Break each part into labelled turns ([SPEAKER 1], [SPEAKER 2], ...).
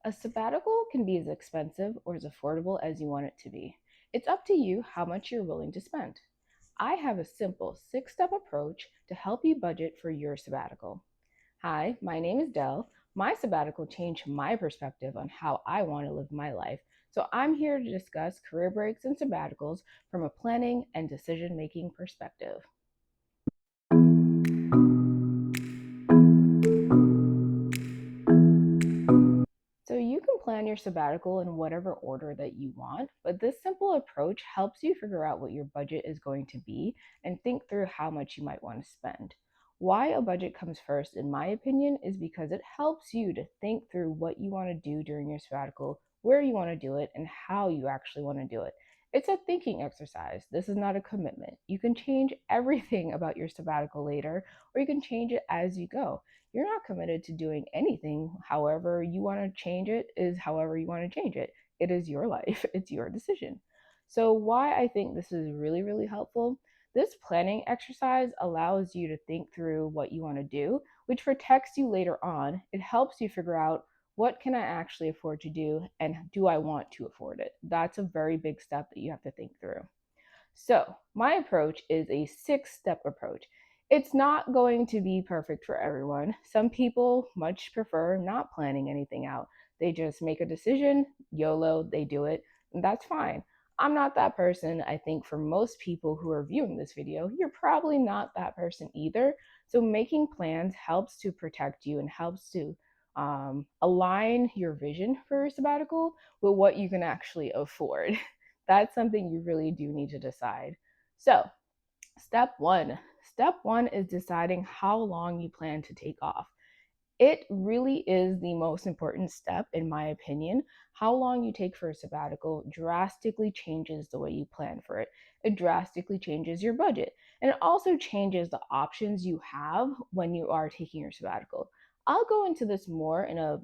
[SPEAKER 1] A sabbatical can be as expensive or as affordable as you want it to be. It's up to you how much you're willing to spend. I have a simple 6 step approach to help you budget for your sabbatical. Hi, my name is Dell. My sabbatical changed my perspective on how I want to live my life. So I'm here to discuss career breaks and sabbaticals from a planning and decision making perspective. So you can plan your sabbatical in whatever order that you want, but this simple approach helps you figure out what your budget is going to be and think through how much you might want to spend. Why a budget comes first, in my opinion, is because it helps you to think through what you want to do during your sabbatical, where you want to do it, and how you actually want to do it. It's a thinking exercise. This is not a commitment. You can change everything about your sabbatical later, or you can change it as you go. You're not committed to doing anything. However, you want to change it is however you want to change it. It is your life, it's your decision. So, why I think this is really, really helpful, this planning exercise allows you to think through what you want to do, which protects you later on. It helps you figure out what can I actually afford to do and do I want to afford it. That's a very big step that you have to think through. So, my approach is a 6 step approach. It's not going to be perfect for everyone. Some people much prefer not planning anything out. They just make a decision, YOLO, they do it, and that's fine. I'm not that person. I think for most people who are viewing this video, you're probably not that person either. So, making plans helps to protect you and helps to align your vision for your sabbatical with what you can actually afford. That's something you really do need to decide. So, step one. Step one is deciding how long you plan to take off. It really is the most important step, in my opinion. How long you take for a sabbatical drastically changes the way you plan for it. It drastically changes your budget. And it also changes the options you have when you are taking your sabbatical. I'll go into this more in a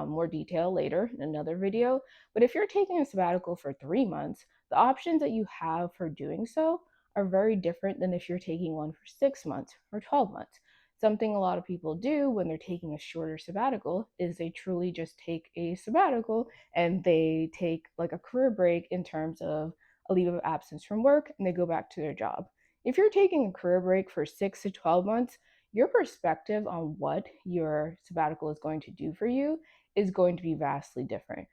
[SPEAKER 1] more detail later in another video. But if you're taking a sabbatical for 3 months, the options that you have for doing so are very different than if you're taking one for 6 months or 12 months. Something a lot of people do when they're taking a shorter sabbatical is they truly just take a sabbatical and they take like a career break in terms of a leave of absence from work and they go back to their job. If you're taking a career break for 6 to 12 months, your perspective on what your sabbatical is going to do for you is going to be vastly different.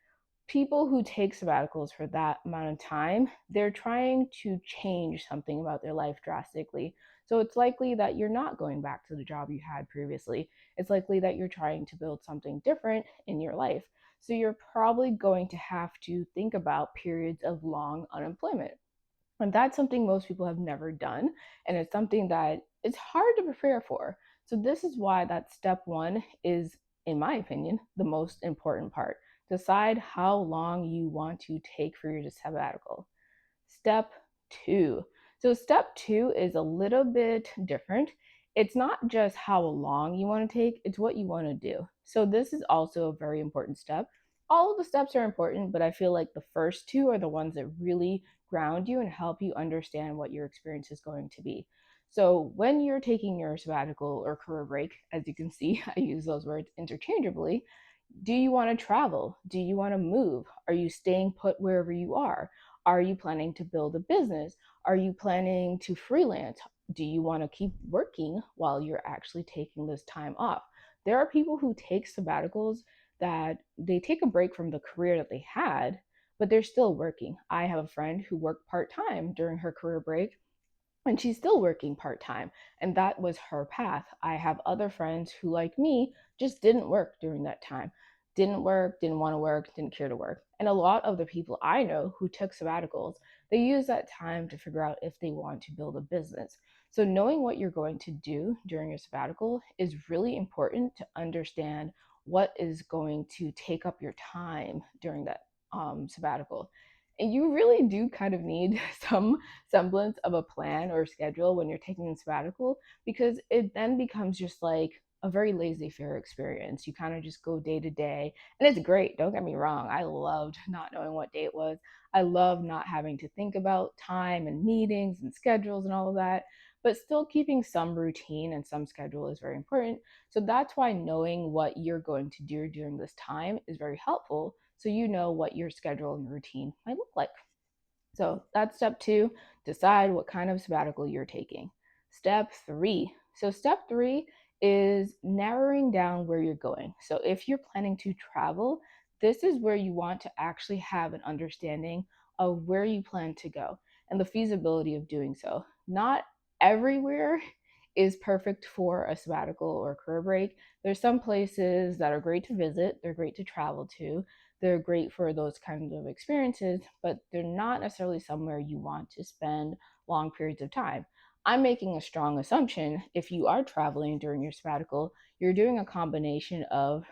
[SPEAKER 1] People who take sabbaticals for that amount of time, they're trying to change something about their life drastically. So it's likely that you're not going back to the job you had previously. It's likely that you're trying to build something different in your life. So you're probably going to have to think about periods of long unemployment. And that's something most people have never done. And it's something that it's hard to prepare for. So this is why that step one is, in my opinion, the most important part. Decide how long you want to take for your sabbatical. Step two. So, step two is a little bit different. It's not just how long you want to take, it's what you want to do. So, this is also a very important step. All of the steps are important, but I feel like the first two are the ones that really ground you and help you understand what your experience is going to be. So, when you're taking your sabbatical or career break, as you can see, I use those words interchangeably. Do you want to travel? Do you want to move? Are you staying put wherever you are? Are you planning to build a business? Are you planning to freelance? Do you want to keep working while you're actually taking this time off? There are people who take sabbaticals that they take a break from the career that they had, but they're still working. I have a friend who worked part time during her career break and she's still working part time. And that was her path. I have other friends who, like me, just didn't work during that time. Didn't work, didn't want to work, didn't care to work. And a lot of the people I know who took sabbaticals, they use that time to figure out if they want to build a business. So, knowing what you're going to do during your sabbatical is really important to understand what is going to take up your time during that sabbatical. And you really do kind of need some semblance of a plan or schedule when you're taking a sabbatical because it then becomes just like a very laissez faire experience. You kind of just go day to day, and it's great. Don't get me wrong. I loved not knowing what day it was. I love not having to think about time and meetings and schedules and all of that. but still keeping some routine and some schedule is very important. So that's why knowing what you're going to do during this time is very helpful. So you know what your schedule and routine might look like. So that's step two, decide what kind of sabbatical you're taking. Step three. So, step three is narrowing down where you're going. So, if you're planning to travel, this is where you want to actually have an understanding of where you plan to go and the feasibility of doing so. Not everywhere is perfect for a sabbatical or career break. There's some places that are great to visit, they're great to travel to, they're great for those kinds of experiences, but they're not necessarily somewhere you want to spend long periods of time. I'm making a strong assumption if you are traveling during your sabbatical, you're doing a combination of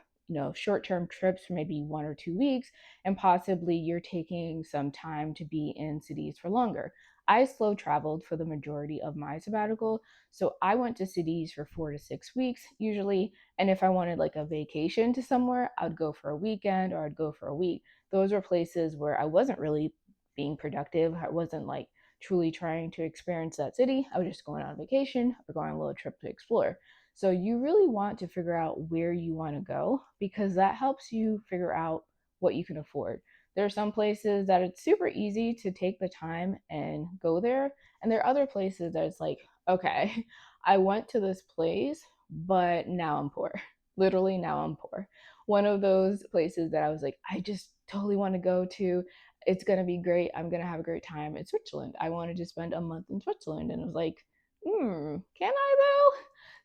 [SPEAKER 1] short-term trips for maybe 1 or 2 weeks, and possibly you're taking some time to be in cities for longer. I slow traveled for the majority of my sabbatical, so I went to cities for 4 to 6 weeks usually, and if I wanted like a vacation to somewhere, I would go for a weekend or I'd go for a week. Those were places where I wasn't really being productive. I wasn't like truly trying to experience that city. I was just going on vacation or going on a little trip to explore. So you really want to figure out where you want to go because that helps you figure out what you can afford. There are some places that it's super easy to take the time and go there. And there are other places that it's like, okay, I went to this place, but now I'm poor. Literally, now I'm poor. One of those places that I was like, I just totally want to go to. It's going to be great. I'm going to have a great time in Switzerland. I wanted to spend a month in Switzerland. And I was like, can I though?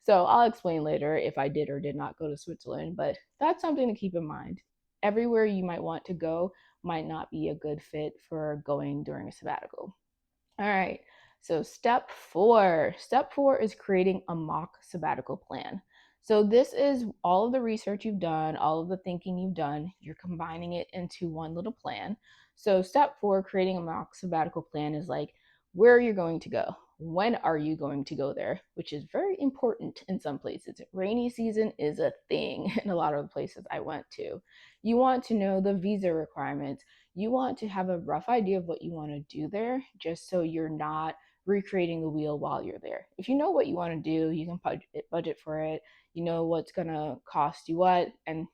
[SPEAKER 1] So I'll explain later if I did or did not go to Switzerland, but that's something to keep in mind. Everywhere you might want to go might not be a good fit for going during a sabbatical. All right. So step four. Step four is creating a mock sabbatical plan. So this is all of the research you've done, all of the thinking you've done, you're combining it into one little plan. So step four, creating a mock sabbatical plan is like where you're going to go. When are you going to go there? Which is very important in some places. Rainy season is a thing in a lot of the places I went to. You want to know the visa requirements. You want to have a rough idea of what you want to do there just so you're not recreating the wheel while you're there. If you know what you want to do, you can budget for it. You know what's going to cost you what, and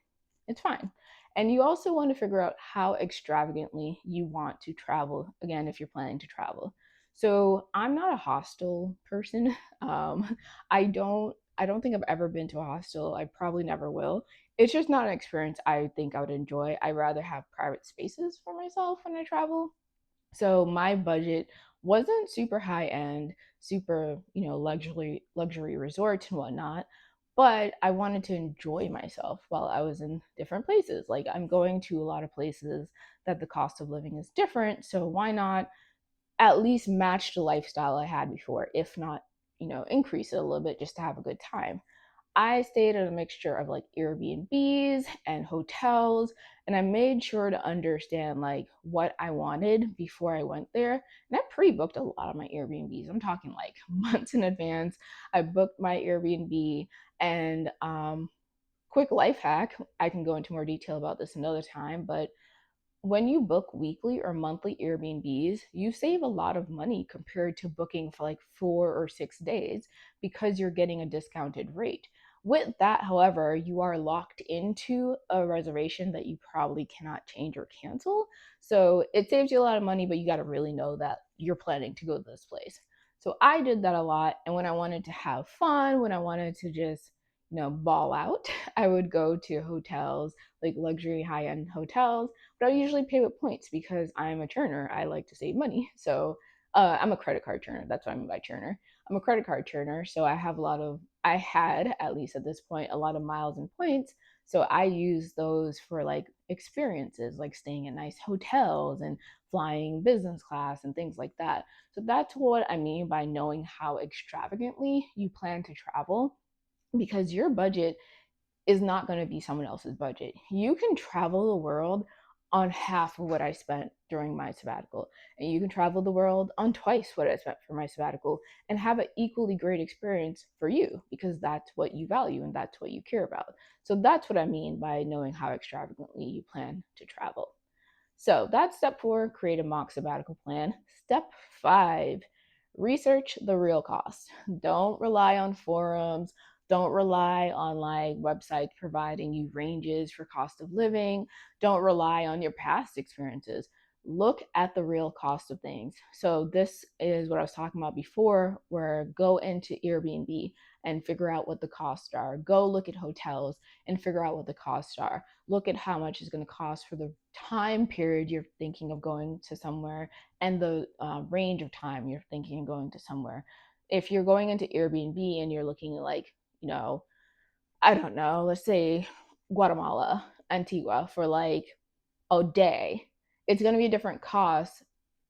[SPEAKER 1] it's fine. And you also want to figure out how extravagantly you want to travel, again, if you're planning to travel. So I'm not a hostel person. Um, I don't think I've ever been to a hostel. I probably never will. It's just not an experience I think I would enjoy. I rather have private spaces for myself when I travel. So my budget wasn't super high end, super, luxury resorts and whatnot, but I wanted to enjoy myself while I was in different places. Like I'm going to a lot of places that the cost of living is different, so why not at least match the lifestyle I had before, if not, increase it a little bit just to have a good time. I stayed at a mixture of like Airbnbs and hotels, and I made sure to understand like what I wanted before I went there. And I pre-booked a lot of my Airbnbs. I'm talking like months in advance. I booked my Airbnb, and quick life hack. I can go into more detail about this another time, but when you book weekly or monthly Airbnbs, you save a lot of money compared to booking for like 4 or 6 days because you're getting a discounted rate. With that, however, you are locked into a reservation that you probably cannot change or cancel. So it saves you a lot of money, but you got to really know that you're planning to go to this place. So I did that a lot. And when I wanted to have fun, when I wanted to just, ball out, I would go to hotels, like luxury high end hotels, but I usually pay with points because I'm a churner. I like to save money. So I'm a credit card churner. That's what I mean by churner. I'm a credit card churner. So I had, at least at this point, a lot of miles and points. So I use those for like experiences, like staying in nice hotels and flying business class and things like that. So that's what I mean by knowing how extravagantly you plan to travel because your budget is not going to be someone else's budget. You can travel the world on half of what I spent during my sabbatical, and you can travel the world on twice what I spent for my sabbatical and have an equally great experience for you because that's what you value and that's what you care about. So that's what I mean by knowing how extravagantly you plan to travel. So that's step four, create a mock sabbatical plan. Step five, research the real cost. Don't rely on forums. Don't rely on like websites providing you ranges for cost of living. Don't rely on your past experiences. Look at the real cost of things. So this is what I was talking about before, where go into Airbnb and figure out what the costs are. Go look at hotels and figure out what the costs are. Look at how much it's going to cost for the time period you're thinking of going to somewhere and the range of time you're thinking of going to somewhere. If you're going into Airbnb and you're looking at like, you know, I don't know, let's say Guatemala, Antigua for like a day, it's going to be a different cost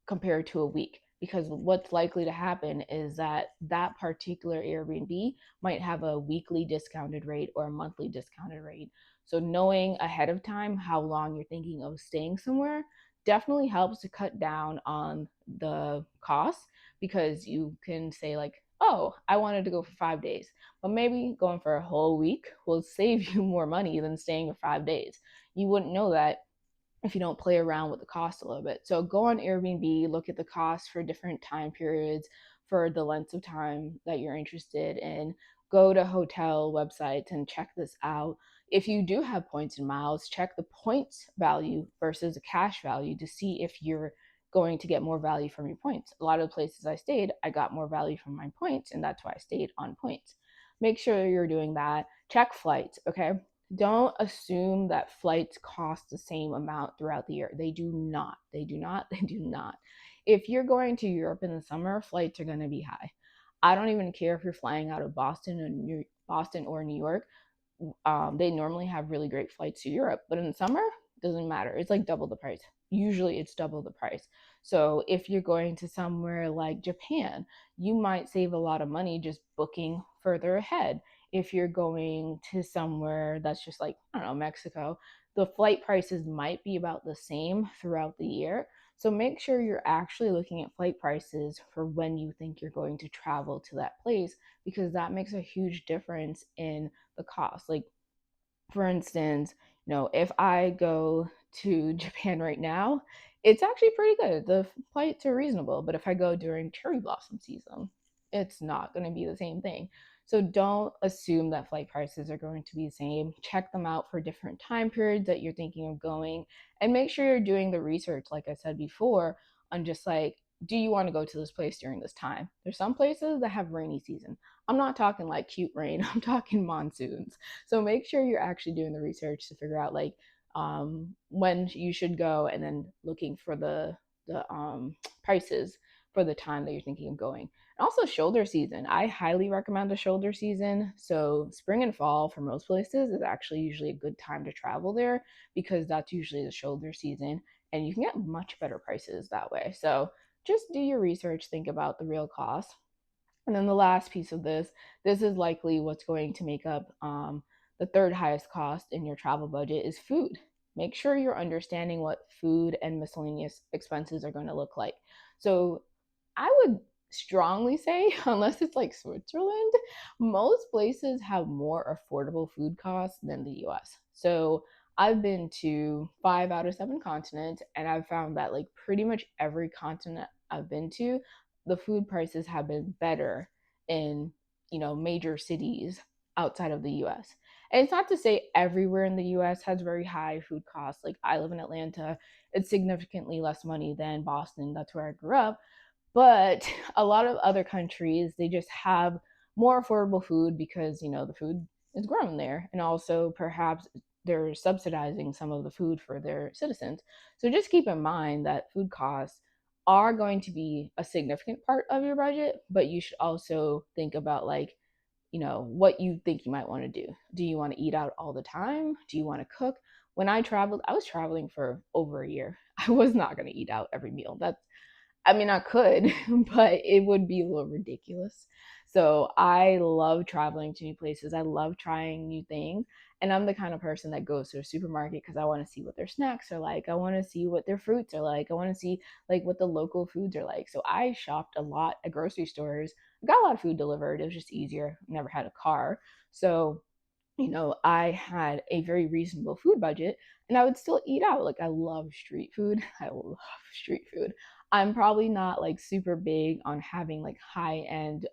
[SPEAKER 1] compared to a week, because what's likely to happen is that that particular Airbnb might have a weekly discounted rate or a monthly discounted rate. So knowing ahead of time how long you're thinking of staying somewhere definitely helps to cut down on the costs, because you can say like, oh, I wanted to go for 5 days, but maybe going for a whole week will save you more money than staying for 5 days. You wouldn't know that if you don't play around with the cost a little bit. So go on Airbnb, look at the cost for different time periods, for the length of time that you're interested in. Go to hotel websites and check this out. If you do have points and miles, check the points value versus the cash value to see if you're going to get more value from your points. A lot of the places I stayed, I got more value from my points, and that's why I stayed on points. Make sure you're doing that. Check flights, okay? Don't assume that flights cost the same amount throughout the year. They do not. They do not. They do not. If you're going to Europe in the summer, flights are going to be high. I don't even care if you're flying out of Boston or New York. They normally have really great flights to Europe, but in the summer, it doesn't matter. It's like double the price. Usually it's double the price. So if you're going to somewhere like Japan, you might save a lot of money just booking further ahead. If you're going to somewhere that's just like, I don't know, Mexico, the flight prices might be about the same throughout the year. So make sure you're actually looking at flight prices for when you think you're going to travel to that place, because that makes a huge difference in the cost. Like, for instance, if I go to Japan right now, it's actually pretty good. The flights are reasonable, but if I go during cherry blossom season, it's not going to be the same thing. So don't assume that flight prices are going to be the same. Check them out for different time periods that you're thinking of going, and make sure you're doing the research, like I said before, on just like, do you want to go to this place during this time? There's some places that have rainy season. I'm not talking like cute rain, I'm talking monsoons. So make sure you're actually doing the research to figure out like when you should go, and then looking for the prices for the time that you're thinking of going. And also shoulder season. I highly recommend the shoulder season. So spring and fall for most places is actually usually a good time to travel there, because that's usually the shoulder season and you can get much better prices that way. So just do your research, think about the real cost. And then the last piece of this is likely what's going to make up the third highest cost in your travel budget, is food. Make sure you're understanding what food and miscellaneous expenses are going to look like. So I would strongly say, unless it's like Switzerland, most places have more affordable food costs than the US. So I've been to 5 out of 7 continents, and I've found that like pretty much every continent I've been to, the food prices have been better in, major cities outside of the US. And it's not to say everywhere in the US has very high food costs. Like I live in Atlanta, it's significantly less money than Boston. That's where I grew up. But a lot of other countries, they just have more affordable food because, the food is grown there. And also perhaps they're subsidizing some of the food for their citizens. So just keep in mind that food costs are going to be a significant part of your budget, but you should also think about like, what you think you might want to do. Do you want to eat out all the time? Do you want to cook? When I traveled, I was traveling for over a year. I was not going to eat out every meal. I mean, I could, but it would be a little ridiculous. So I love traveling to new places. I love trying new things. And I'm the kind of person that goes to a supermarket because I want to see what their snacks are like. I want to see what their fruits are like. I want to see like what the local foods are like. So I shopped a lot at grocery stores. I got a lot of food delivered. It was just easier. Never had a car. So I had a very reasonable food budget, and I would still eat out. Like I love street food. I love street food. I'm probably not like super big on having like high end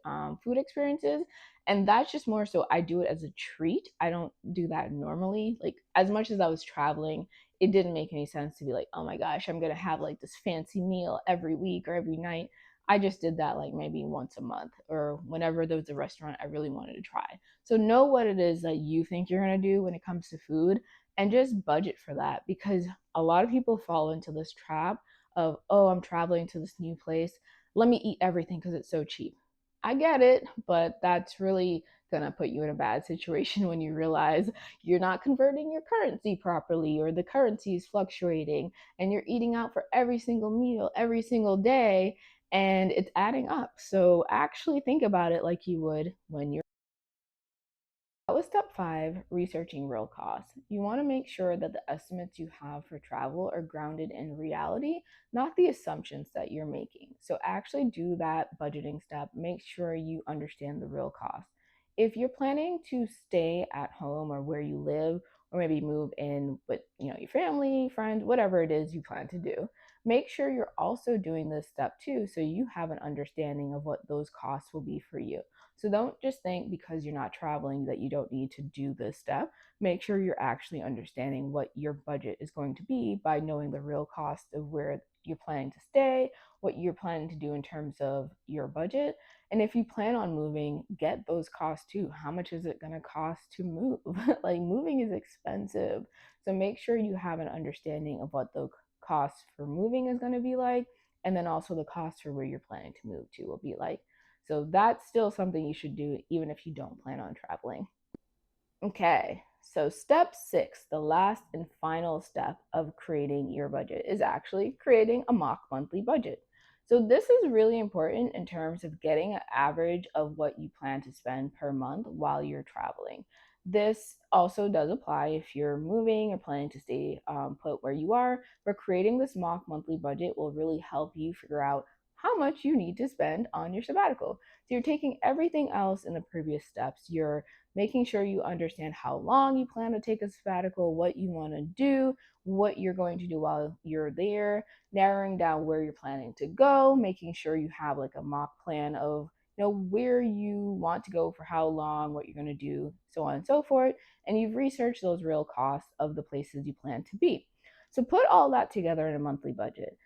[SPEAKER 1] food experiences. And that's just more so I do it as a treat. I don't do that normally. Like, as much as I was traveling, it didn't make any sense to be like, oh my gosh, I'm going to have like this fancy meal every week or every night. I just did that like maybe once a month or whenever there was a restaurant I really wanted to try. So, know what it is that you think you're going to do when it comes to food and just budget for that, because a lot of people fall into this trap of, oh, I'm traveling to this new place. Let me eat everything because it's so cheap. I get it, but that's really going to put you in a bad situation when you realize you're not converting your currency properly, or the currency is fluctuating and you're eating out for every single meal every single day, and it's adding up. So actually think about it like you would when you're. That was step 5, researching real costs. You want to make sure that the estimates you have for travel are grounded in reality, not the assumptions that you're making. So, actually do that budgeting step. Make sure you understand the real cost. If you're planning to stay at home or where you live, or maybe move in with your family, friends, whatever it is you plan to do, make sure you're also doing this step too, so you have an understanding of what those costs will be for you. So don't just think because you're not traveling that you don't need to do this step. Make sure you're actually understanding what your budget is going to be by knowing the real cost of where you're planning to stay, what you're planning to do in terms of your budget. And if you plan on moving, get those costs too. How much is it going to cost to move? Like, moving is expensive. So make sure you have an understanding of what the cost for moving is going to be like, and then also the cost for where you're planning to move to will be like. So that's still something you should do even if you don't plan on traveling. Okay, so step 6, the last and final step of creating your budget, is actually creating a mock monthly budget. So this is really important in terms of getting an average of what you plan to spend per month while you're traveling. This also does apply if you're moving or planning to stay put where you are, but creating this mock monthly budget will really help you figure out how much you need to spend on your sabbatical. So you're taking everything else in the previous steps. You're making sure you understand how long you plan to take a sabbatical, what you want to do, what you're going to do while you're there, narrowing down where you're planning to go, making sure you have like a mock plan of where you want to go for how long, what you're going to do, so on and so forth, and you've researched those real costs of the places you plan to be. So put all that together in a monthly budget.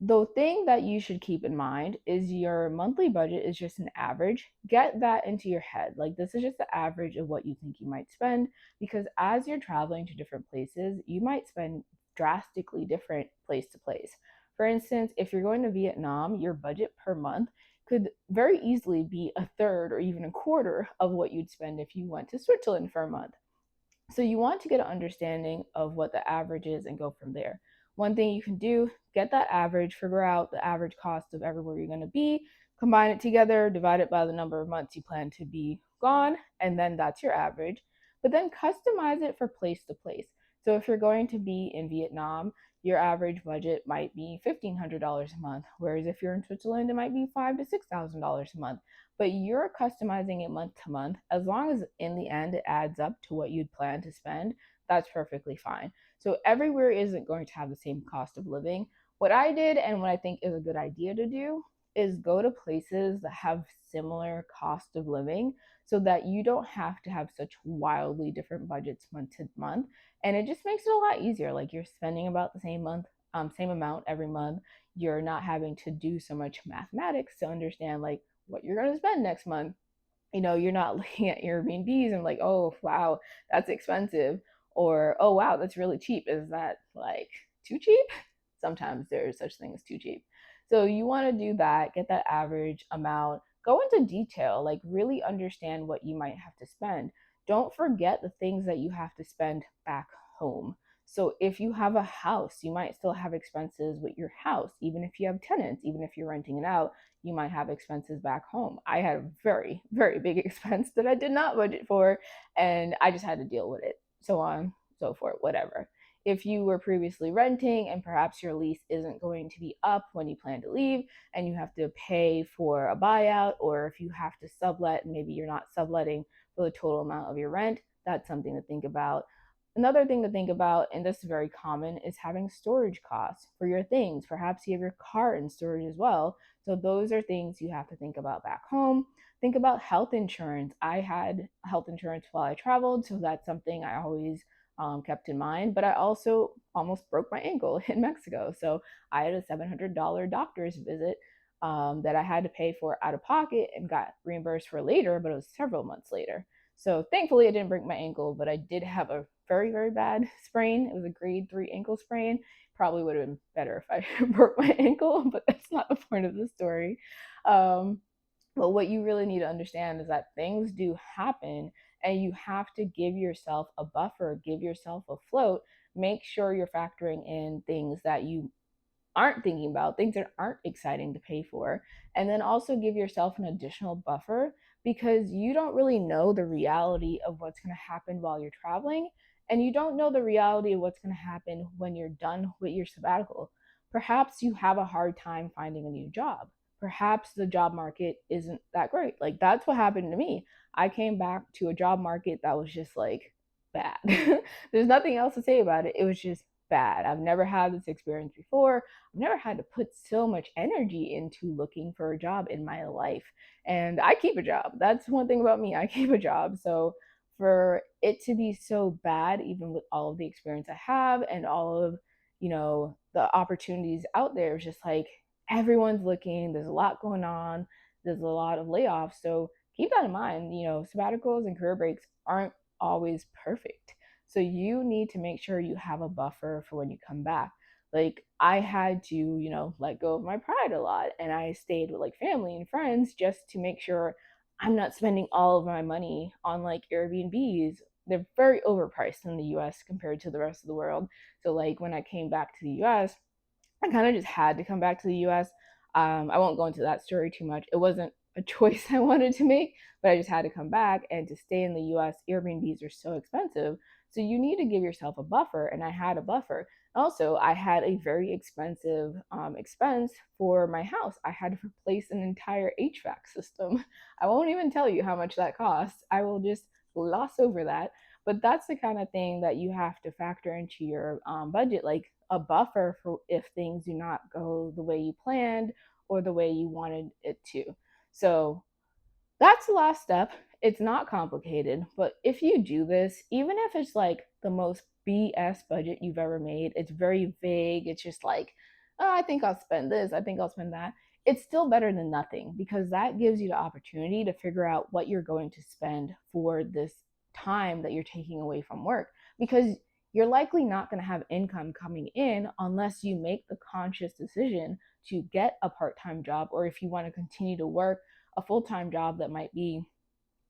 [SPEAKER 1] The thing that you should keep in mind is your monthly budget is just an average. Get that into your head. Like, this is just the average of what you think you might spend, because as you're traveling to different places, you might spend drastically different place to place. For instance, if you're going to Vietnam, your budget per month could very easily be a third or even a quarter of what you'd spend if you went to Switzerland for a month. So you want to get an understanding of what the average is and go from there. One thing you can do, get that average, figure out the average cost of everywhere you're going to be, combine it together, divide it by the number of months you plan to be gone, and then that's your average. But then customize it for place to place. So if you're going to be in Vietnam, your average budget might be $1,500 a month, whereas if you're in Switzerland, it might be $5,000 to $6,000 a month. But you're customizing it month to month. As long as in the end it adds up to what you'd plan to spend, that's perfectly fine. So everywhere isn't going to have the same cost of living. What I did, and what I think is a good idea to do, is go to places that have similar cost of living, so that you don't have to have such wildly different budgets month to month. And it just makes it a lot easier. Like, you're spending about the same amount every month. You're not having to do so much mathematics to understand like what you're going to spend next month. You're not looking at Airbnbs and like, oh, wow, that's expensive. Or, oh, wow, that's really cheap. Is that like too cheap? Sometimes there's such thing as too cheap. So you want to do that, get that average amount, go into detail, like really understand what you might have to spend. Don't forget the things that you have to spend back home. So if you have a house, you might still have expenses with your house, even if you have tenants, even if you're renting it out, you might have expenses back home. I had a very, very big expense that I did not budget for, and I just had to deal with it, so on, so forth, whatever. If you were previously renting and perhaps your lease isn't going to be up when you plan to leave and you have to pay for a buyout, or if you have to sublet and maybe you're not subletting for the total amount of your rent, that's something to think about. Another thing to think about, and this is very common, is having storage costs for your things. Perhaps you have your car in storage as well. So those are things you have to think about back home. Think about health insurance. I had health insurance while I traveled, so that's something I always kept in mind. But I also almost broke my ankle in Mexico. So I had a $700 doctor's visit that I had to pay for out of pocket and got reimbursed for later, but it was several months later. So thankfully, I didn't break my ankle, but I did have a very, very bad sprain. It was a grade 3 ankle sprain. Probably would have been better if I broke my ankle, but that's not the point of the story. Um, but what you really need to understand is that things do happen, and you have to give yourself a buffer, give yourself a float. Make sure you're factoring in things that you aren't thinking about, things that aren't exciting to pay for. And then also give yourself an additional buffer because you don't really know the reality of what's going to happen while you're traveling. And you don't know the reality of what's going to happen when you're done with your sabbatical. Perhaps you have a hard time finding a new job. Perhaps the job market isn't that great. Like that's what happened to me. I came back to a job market that was just like bad. There's nothing else to say about it. It was just bad. I've never had this experience before. I've never had to put so much energy into looking for a job in my life. And I keep a job. That's one thing about me. I keep a job. So for it to be so bad, even with all of the experience I have and all of, the opportunities out there, it's just like everyone's looking, there's a lot going on, there's a lot of layoffs. So keep that in mind. Sabbaticals and career breaks aren't always perfect. So you need to make sure you have a buffer for when you come back. Like I had to, let go of my pride a lot, and I stayed with like family and friends just to make sure I'm not spending all of my money on like Airbnbs. They're very overpriced in the US compared to the rest of the world. So like when I came back to the US, I kind of just had to come back to the US. I won't go into that story too much. It wasn't a choice I wanted to make, but I just had to come back. And to stay in the US, Airbnbs are so expensive. So you need to give yourself a buffer. And I had a buffer. Also, I had a very expensive expense for my house. I had to replace an entire HVAC system. I won't even tell you how much that costs. I will just gloss over that. But that's the kind of thing that you have to factor into your budget, like a buffer for if things do not go the way you planned or the way you wanted it to. So that's the last step. It's not complicated, but if you do this, even if it's like the most BS budget you've ever made, it's very vague. It's just like, oh, I think I'll spend this, I think I'll spend that. It's still better than nothing because that gives you the opportunity to figure out what you're going to spend for this time that you're taking away from work. Because you're likely not going to have income coming in unless you make the conscious decision to get a part time job, or if you want to continue to work a full time job that might be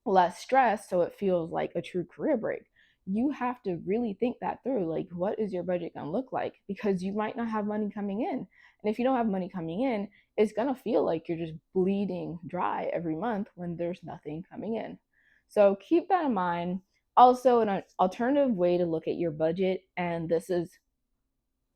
[SPEAKER 1] less stress so it feels like a true career break. You have to really think that through. Like, what is your budget going to look like? Because you might not have money coming in. And if you don't have money coming in, it's going to feel like you're just bleeding dry every month when there's nothing coming in. So keep that in mind. Also, an alternative way to look at your budget, and this is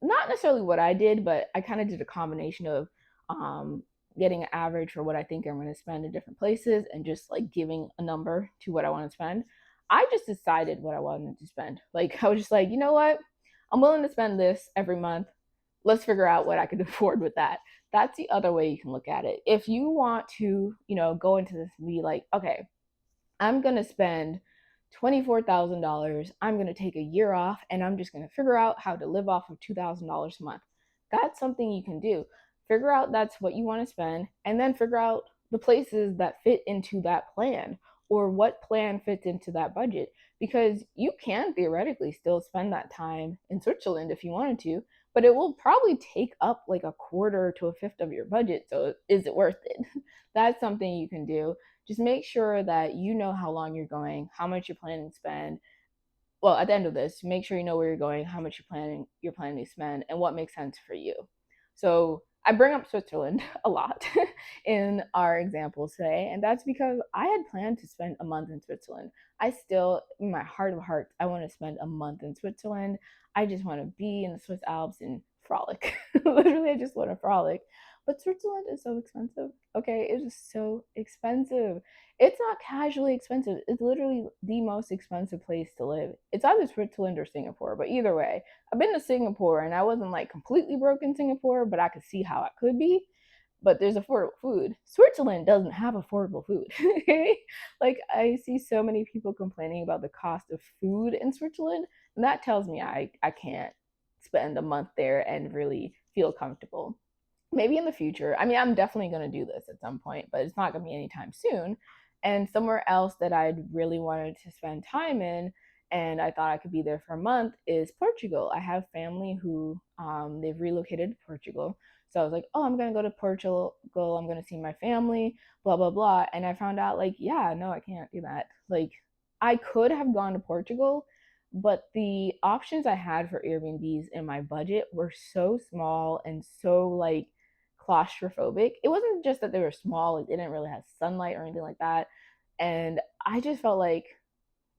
[SPEAKER 1] not necessarily what I did, but I kind of did a combination of um, getting an average for what I think I'm going to spend in different places and just like giving a number to what I want to spend. I just decided what I wanted to spend. Like, I was just like, you know what? I'm willing to spend this every month. Let's figure out what I could afford with that. That's the other way you can look at it. If you want to, go into this and be like, okay, I'm going to spend $24,000. I'm going to take a year off and I'm just going to figure out how to live off of $2,000 a month. That's something you can do. Figure out that's what you want to spend and then figure out the places that fit into that plan or what plan fits into that budget, because you can theoretically still spend that time in Switzerland if you wanted to, but it will probably take up like a quarter to a fifth of your budget. So is it worth it? That's something you can do. Just make sure that you know how long you're going, how much you're planning to spend. Well, at the end of this, make sure you know where you're going, how much you're planning to spend, and what makes sense for you. So I bring up Switzerland a lot in our examples today, and that's because I had planned to spend a month in Switzerland. I still, in my heart of hearts, I want to spend a month in Switzerland. I just want to be in the Swiss Alps and frolic. Literally, I just want to frolic. But Switzerland is so expensive. Okay, it is so expensive. It's not casually expensive. It's literally the most expensive place to live. It's either Switzerland or Singapore, but either way, I've been to Singapore and I wasn't like completely broke in Singapore, but I could see how it could be. But there's affordable food. Switzerland doesn't have affordable food. Okay? Like I see so many people complaining about the cost of food in Switzerland, and that tells me I can't spend a month there and really feel comfortable. Maybe in the future. I mean, I'm definitely going to do this at some point, but it's not going to be anytime soon. And somewhere else that I'd really wanted to spend time in, and I thought I could be there for a month, is Portugal. I have family who they've relocated to Portugal. So I was like, oh, I'm going to go to Portugal. I'm going to see my family, blah, blah, blah. And I found out, like, yeah, no, I can't do that. Like, I could have gone to Portugal, but the options I had for Airbnbs in my budget were so small and so like claustrophobic. It wasn't just that they were small, like they didn't really have sunlight or anything like that. And I just felt like,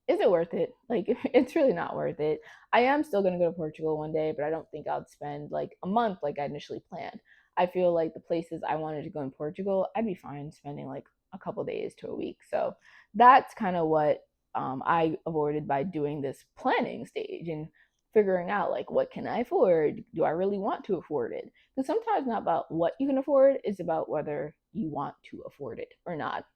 [SPEAKER 1] is it worth it? Like, it's really not worth it. I am still going to go to Portugal one day, but I don't think I'll spend like a month like I initially planned. I feel like the places I wanted to go in Portugal, I'd be fine spending like a couple days to a week. So that's kind of what I avoided by doing this planning stage and figuring out like what can I afford? Do I really want to afford it? Because sometimes it's not about what you can afford, it's about whether you want to afford it or not.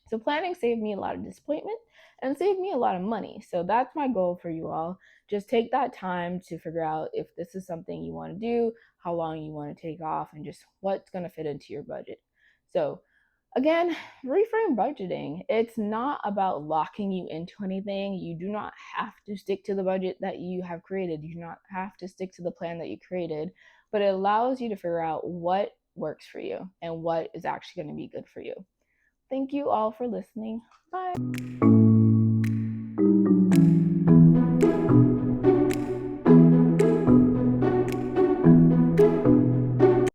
[SPEAKER 1] So planning saved me a lot of disappointment and saved me a lot of money. So that's my goal for you all. Just take that time to figure out if this is something you want to do, how long you want to take off, and just what's going to fit into your budget. So again, reframe budgeting. It's not about locking you into anything. You do not have to stick to the budget that you have created. You do not have to stick to the plan that you created, but it allows you to figure out what works for you and what is actually going to be good for you. Thank you all for listening. Bye.